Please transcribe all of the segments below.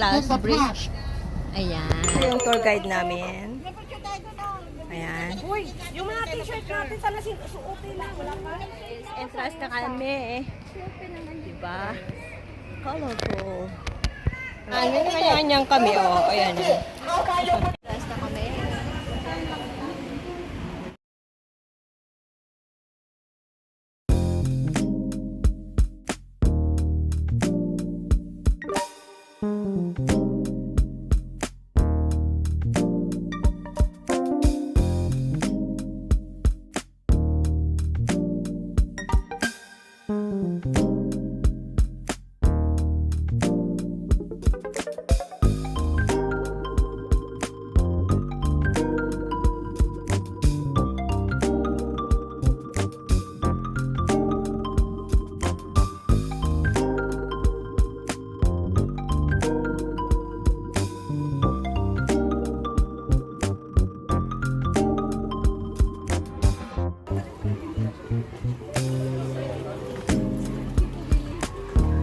glass bridge. Ayan. Ito yung tour guide namin. Ayan. Uy, yung mga t-shirt natin sana suotin na. Wala pa. Entrance na kami. Diba? Colorful. Ano yung kanya-kanyang kami, oh. Ayan. Entrance na kami.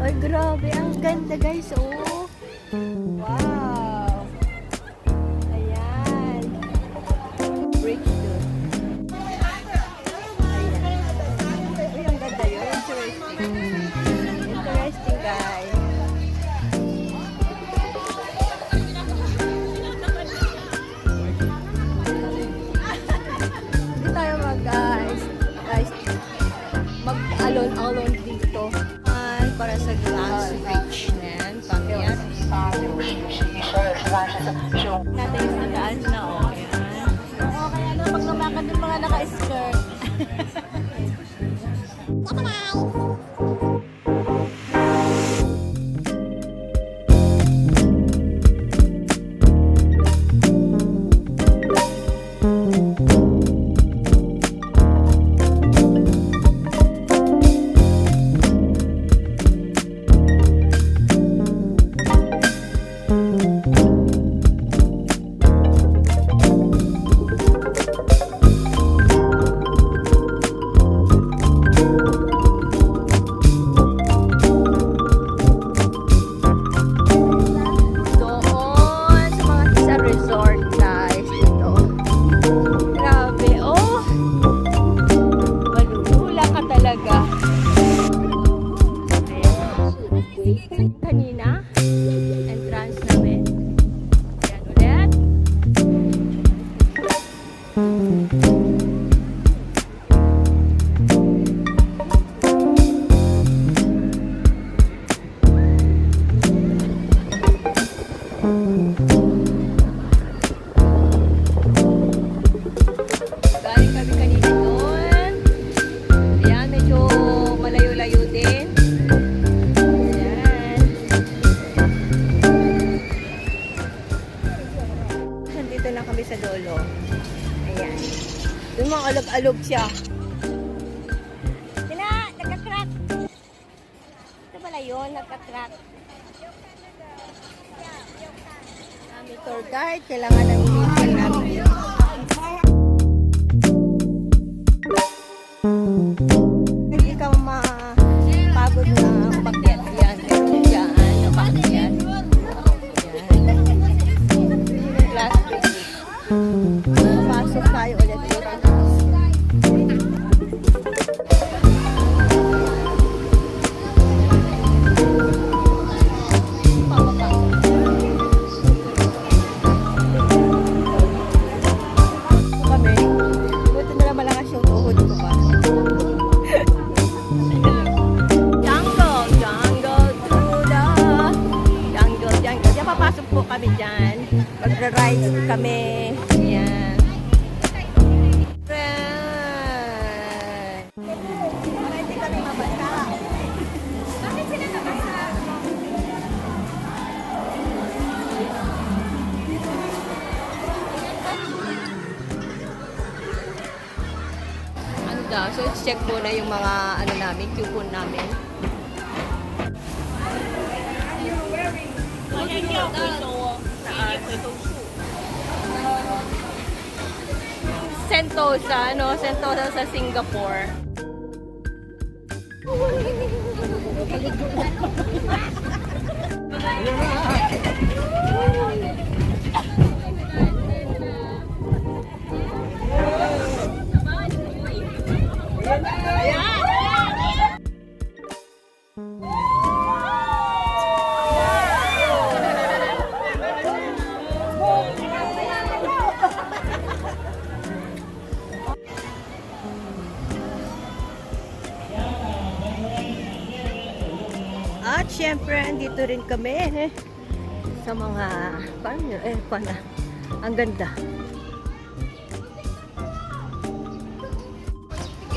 Ay, grabe. Ang ganda, guys. Oh. Wow. Ayan. Bridge doon. Ayan. Uy, ang ganda yun. Interesting. Interesting, guys. Hindi tayo guys, mag-alone dito. Para sa glass bridge na yan. Pamiyat. Natin yung nadaan na o. Ayan. Oo, kaya na pag lumakad yung mga naka-skirt. Kanina, entrance namin. Ayan ulit. Galing kami kanina doon. Ayan, medyo malayo-layo din. Kami sa dulo. Ayan. Doon mga alog-alog siya. Sila, nagka-crack. Ito pala yun, nagka-crack. Kami tour guide, kailangan ng meeting namin. Hindi ka mapagod na umakyat. Ayan, meron dyan, umakyat. Glass bridge. Pasok tayo ulit dito. Kami, buti na lang malakas yung tuhod ko pa. Jungle, jungle through the jungle, jungle. Diyan papasok po kami dyan. Magra-ride kami. Ayan. Para hindi kami mabasa. Bakit sila nabasa? Ano daw? So, check muna yung mga ano namin, coupon namin. Sentosa, no? Sentosa sa Singapore. At syempre, andito rin kami sa mga paano, ang ganda.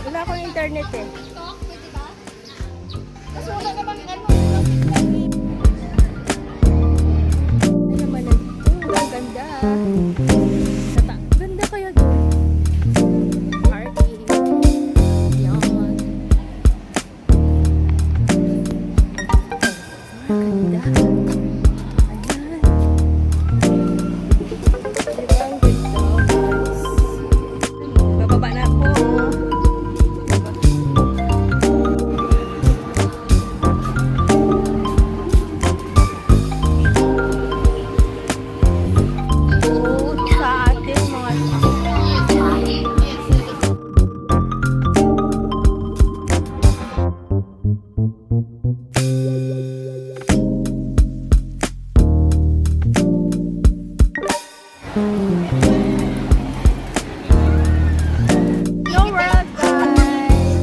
Wala akong internet eh. Kasi wala namang ano. Ano naman ang ganda. Ganda kaya doon. Party. Yaman. Ganda. Ayan. Diba ang ganda, guys? Bababa na ako. Sa ating mga Hello world, guys!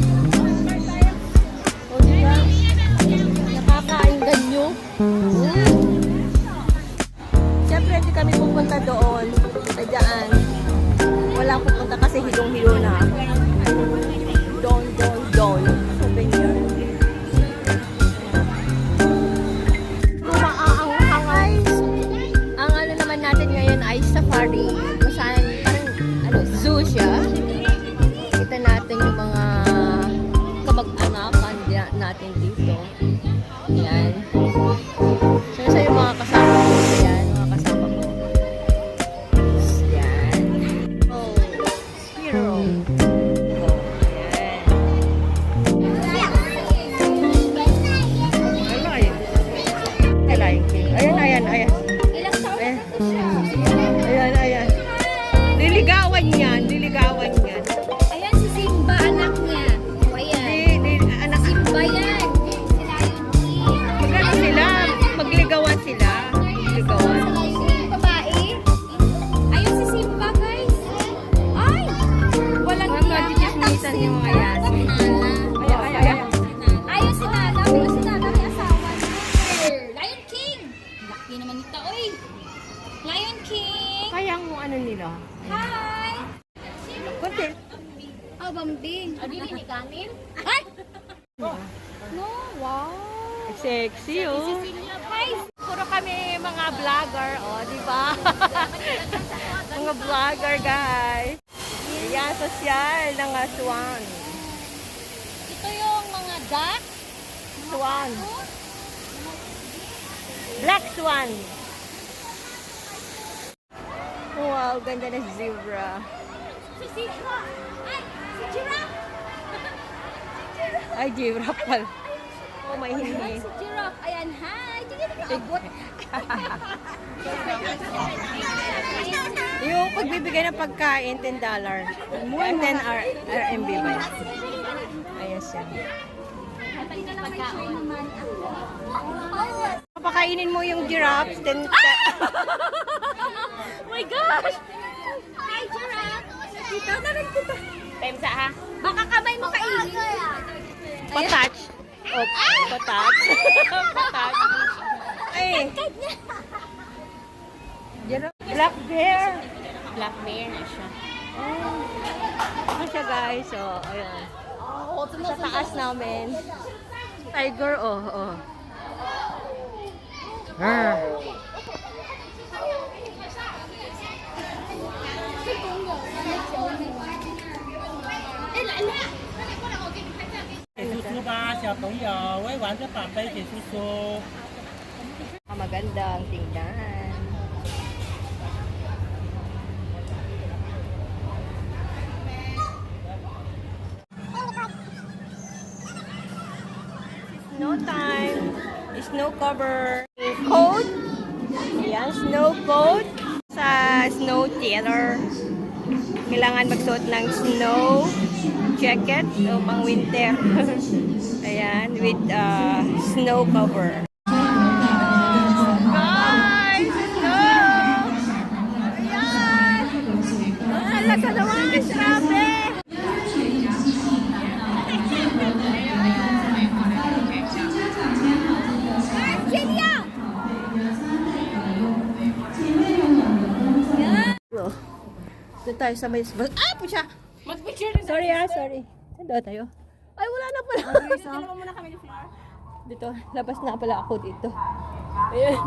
O diba? Nakakainggan nyo? Siyempre, hindi kami pupunta doon. Kayaan. Wala pupunta kasi hilong-hilo na. Don. Souvenir. Kumaanghangay. Ang ano naman natin ngayon ay safari. Kung saan, parang zoo siya. Kita natin yung mga kamag-anakan natin dito. Yan. So, yung mga kasama ko. Yan, mga kasama ko. Yan. Oh, hero. Oh, yan. Ano kayo? Lion King. Ayan. Ilang taon na to siya? Ayan. Liligawan yan. Ayan si Simba, anak niya. O ayan. Anak, Simba yan. magano sila? Magligawan sila. Magligawan. Yung babae. Ayun si Simba, guys. Ay! Walang Mga iyak. dichismisan yung mga yan. Ayan. Ayun si Nana. Pero si Nana may asawa na. Lion King. Laki naman nito, oy. Lion King. Kaya ang ano nila. Hi. Konti. Oh, Bambing. Ano yun, ni Kanin? Ay! No, wow. Sexy, oh. Hi. Puro kami mga vlogger, oh, di ba? Mga vlogger, guys. Ayan, sosyal ng swan. Ito yung mga duck. Swan. Black swan. Wow, ganda na zebra. Si Zebra. Ay, si Giraffe. Ay, giraffe pala. Oh, may Ay, hindi. si Giraffe. Ayan, hi. Tingnan mo abot. Yung pagbibigay ng pagkain, $10. 10 RMB ba yun? Ayan siya. Pagkaon. Papakainin mo yung giraffe, 10. Oh my gosh! Hi, Giraffe. Kita na rin kita. Temsa ha? Baka kamay mo kainin. Patouch. Oh, patouch. Patouch. Ay. Black bear. Black bear na siya. Ano siya, guys? So, ayun. Sa taas namin. Tiger, oh.叔吧，小朋友会玩着宝贝给叔叔。 Magandang tingnan. Snow time. Snow cover. Coat. Ayan, snow coat. Sa snow theater. Kailangan magsuot ng snow jacket o pang winter. Ayan, with snow cover. Guys, snow! Ayan! Ang lasa naman, grabe! Doon tayo sa may... Ah! Pusha! Mag-picture Sorry sorry. Saan daw tayo? Ay, wala na pala. Dalawa muna kami ni Flor. Dito, labas na pala ako dito. Ayan.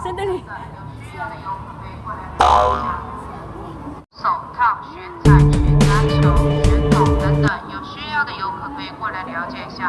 Sandali. 手套、雪毯、雪茄球、雪筒等等，有需要的游客可以过来了解一下。